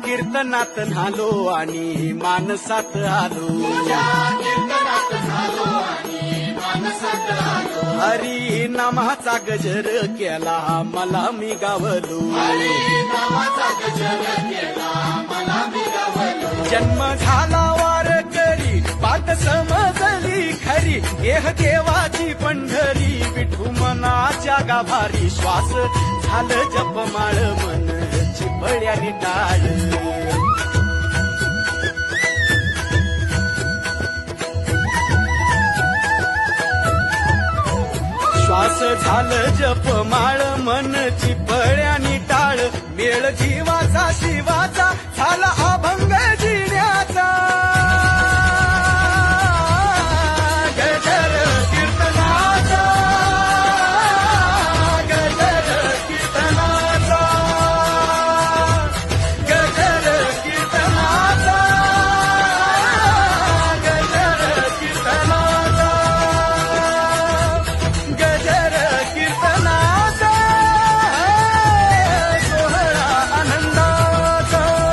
कीर्तनात न्हालो आणि मानसात आलो हरी नामाचा गजर केला मला मी गावलो जन्म झाला वारकरी पाठ समजली खरी देह देवाची पंढरी विठू मनाच्या गाभारी श्वास झालं जपमाळ मन चिपळ्याने टाळ श्वास झालं जपमाळ मन चिपळ्याने टाळ मेळ जीवाचा शिवाचा